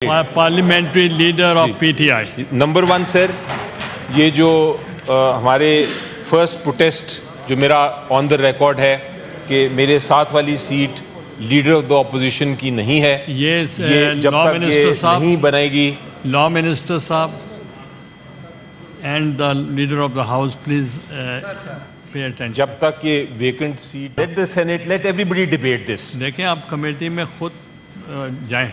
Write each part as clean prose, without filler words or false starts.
Parliamentary leader of PTI. Number one sir, ये जो हमारे फर्स्ट प्रोटेस्ट जो मेरा ऑन द रिकॉर्ड है कि मेरे साथ वाली seat leader of the opposition की नहीं है, ये जब लॉ तक मिनिस्टर ये साहब नहीं बनेगी, लॉ मिनिस्टर साहब and the leader of the house please pay attention. जब तक ये vacant seat, let the senate, let everybody debate this. देखें, आप कमेटी में खुद जाएं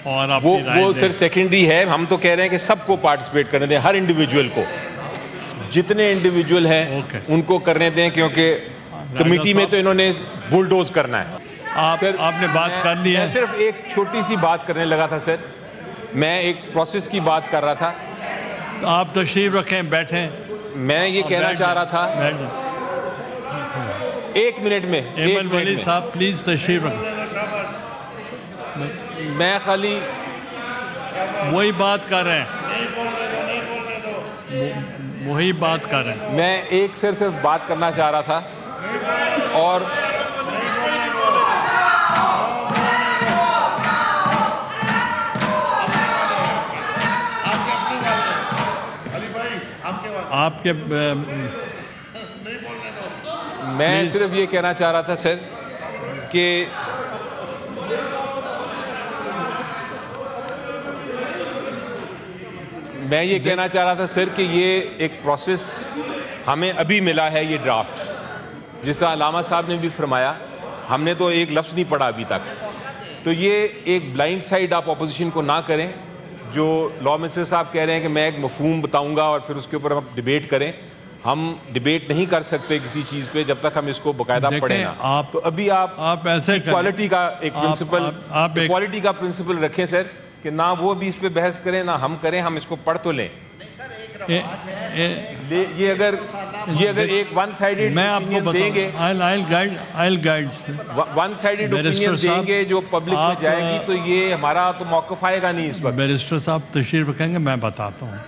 और आप वो सर सेकेंडरी है। हम तो कह रहे हैं कि सबको पार्टिसिपेट करने दें, हर इंडिविजुअल को, जितने इंडिविजुअल हैं उनको करने दें, क्योंकि कमेटी में तो इन्होंने बुलडोज करना है। सर, आपने बात कर ली है। मैं सिर्फ एक छोटी सी बात करने लगा था सर, मैं एक प्रोसेस की बात कर रहा था। तो आप तशरीफ रखें, बैठें। मैं ये कहना चाह रहा था, एक मिनट में, एमएल वली साहब प्लीज तशरीफ रखें। मैं खाली वही बात कर रहे हैं, वही बात कर रहे हैं। मैं एक सिर्फ बात करना चाह रहा था, और आपके मैं सिर्फ ये कहना चाह रहा था सर कि मैं ये कहना चाह रहा था सर कि ये एक प्रोसेस हमें अभी मिला है, ये ड्राफ्ट, जिस तरह अलामा साहब ने भी फरमाया, हमने तो एक लफ्ज़ नहीं पढ़ा अभी तक। तो ये एक ब्लाइंड साइड आप अपोजिशन को ना करें। जो लॉ मिनिस्टर साहब कह रहे हैं कि मैं एक मफहूम बताऊंगा और फिर उसके ऊपर हम डिबेट करें, हम डिबेट नहीं कर सकते किसी चीज़ पे जब तक हम इसको बाकायदा पढ़ें ना। तो अभी आप ऐसे क्वालिटी का एक प्रिंसिपल, क्वालिटी का प्रिंसिपल रखें सर, कि ना वो भी इस पे बहस करें ना हम करें, हम इसको पढ़ तो लें। ये अगर एक वन साइडेड ओपिनियन देंगे, वन साइडेड ओपिनियन देंगे जो पब्लिक में जाएगी, तो ये हमारा तो मौक़िफ़ आएगा नहीं इस वक्त। बैरिस्टर साहब तशरीफ रखेंगे, मैं बताता हूँ।